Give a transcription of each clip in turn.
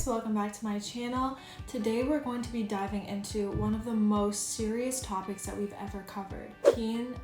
guys, welcome back to my channel. Today we're going to be diving into one of the most serious topics that we've ever covered: teens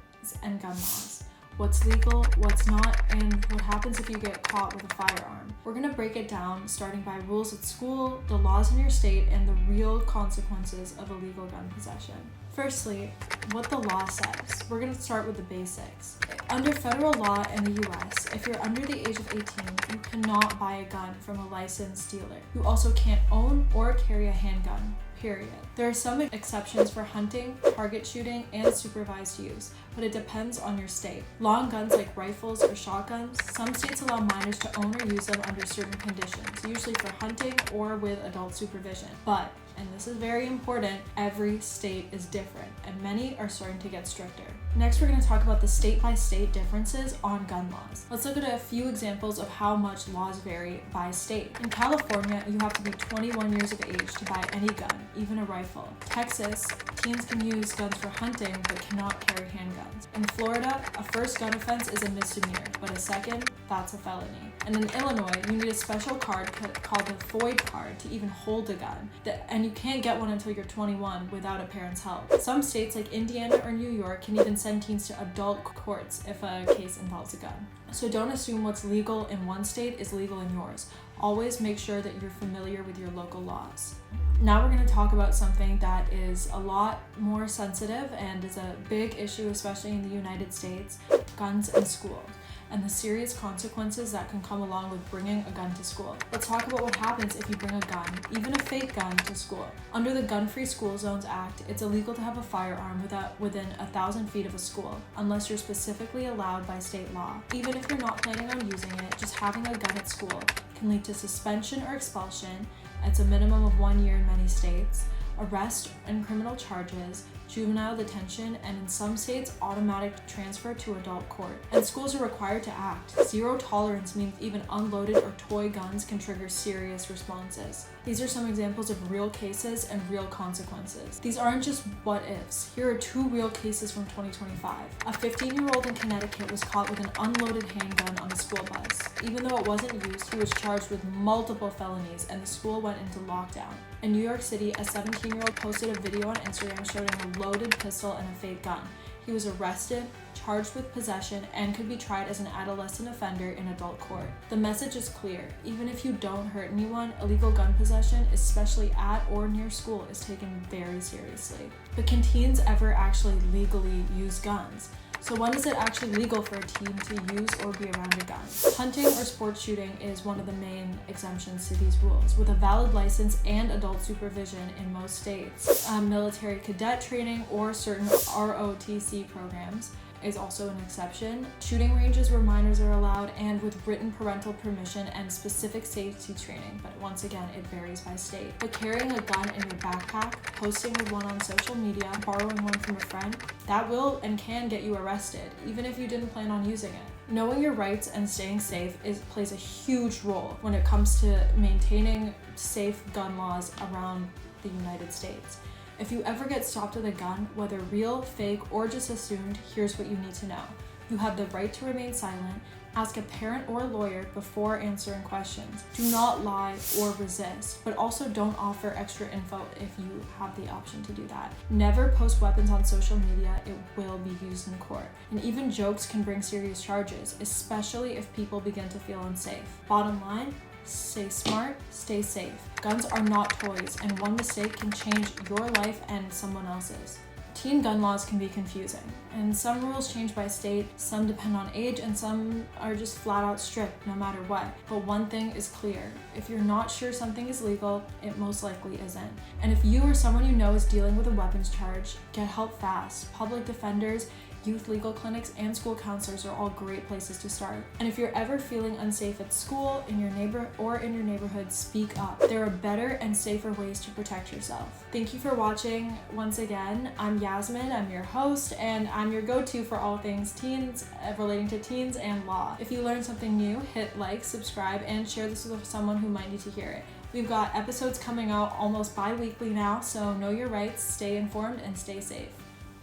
and gun laws. What's legal, what's not, and what happens if you get caught with a firearm. We're going to break it down starting by rules at school, the laws in your state, and the real consequences of illegal gun possession. Firstly, what the law says. We're going to start with the basics. Under federal law in the US, if you're under the age of 18, you cannot buy a gun from a licensed dealer. You also can't own or carry a handgun, period. There are some exceptions for hunting, target shooting, and supervised use, but it depends on your state. Long guns like rifles or shotguns, some states allow minors to own or use them under certain conditions, usually for hunting or with adult supervision. But, and this is very important, every state is different, and many are starting to get stricter. Next, we're going to talk about the state-by-state differences on gun laws. Let's look at a few examples of how much laws vary by state. In California, you have to be 21 years of age to buy any gun, even a rifle. Texas, teens can use guns for hunting but cannot carry handguns. In Florida, a first gun offense is a misdemeanor, but a second, that's a felony. And in Illinois, you need a special card called the FOID card to even hold a gun, and you can't get one until you're 21 without a parent's help. Some states like Indiana or New York can even send teens to adult courts if a case involves a gun. So don't assume what's legal in one state is legal in yours. Always make sure that you're familiar with your local laws. Now we're going to talk about something that is a lot more sensitive and is a big issue, especially in the United States: guns in school, and the serious consequences that can come along with bringing a gun to school. Let's talk about what happens if you bring a gun, even a fake gun, to school. Under the Gun-Free School Zones Act, it's illegal to have a firearm within 1,000 feet of a school, unless you're specifically allowed by state law. Even if you're not planning on using it, just having a gun at school can lead to suspension or expulsion. It's a minimum of 1 year in many states, arrest and criminal charges, juvenile detention, and in some states, automatic transfer to adult court. And schools are required to act. Zero tolerance means even unloaded or toy guns can trigger serious responses. These are some examples of real cases and real consequences. These aren't just what ifs. Here are two real cases from 2025. A 15-year-old in Connecticut was caught with an unloaded handgun on a school bus. Even though it wasn't used, he was charged with multiple felonies and the school went into lockdown. In New York City, a 17-year-old posted a video on Instagram showing a loaded pistol and a fake gun. He was arrested, charged with possession, and could be tried as an adolescent offender in adult court. The message is clear. Even if you don't hurt anyone, illegal gun possession, especially at or near school, is taken very seriously. But can teens ever actually legally use guns? So when is it actually legal for a teen to use or be around a gun? Hunting or sports shooting is one of the main exemptions to these rules, with a valid license and adult supervision in most states. Military cadet training or certain ROTC programs is also an exception. Shooting ranges where minors are allowed, and with written parental permission and specific safety training, but once again, it varies by state. But carrying a gun in your backpack, posting with one on social media, borrowing one from a friend, that will and can get you arrested, even if you didn't plan on using it. Knowing your rights and staying safe plays a huge role when it comes to maintaining safe gun laws around the United States. If you ever get stopped with a gun, whether real, fake, or just assumed, here's what you need to know. You have the right to remain silent. Ask a parent or a lawyer before answering questions. Do not lie or resist, but also don't offer extra info if you have the option to do that. Never post weapons on social media. It will be used in court. And even jokes can bring serious charges, especially if people begin to feel unsafe. Bottom line, stay smart, stay safe. Guns are not toys, and one mistake can change your life and someone else's. Teen gun laws can be confusing, and some rules change by state, some depend on age, and some are just flat out strict no matter what. But one thing is clear: if you're not sure something is legal, it most likely isn't. And if you or someone you know is dealing with a weapons charge, get help fast. Public defenders, youth legal clinics, and school counselors are all great places to start. And if you're ever feeling unsafe at school, in your neighborhood, speak up. There are better and safer ways to protect yourself. Thank you for watching. Once again, I'm Yasmin, I'm your host, and I'm your go-to for all things teens, relating to teens and law. If you learned something new, hit like, subscribe, and share this with someone who might need to hear it. We've got episodes coming out almost bi-weekly now, so know your rights, stay informed, and stay safe.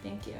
Thank you.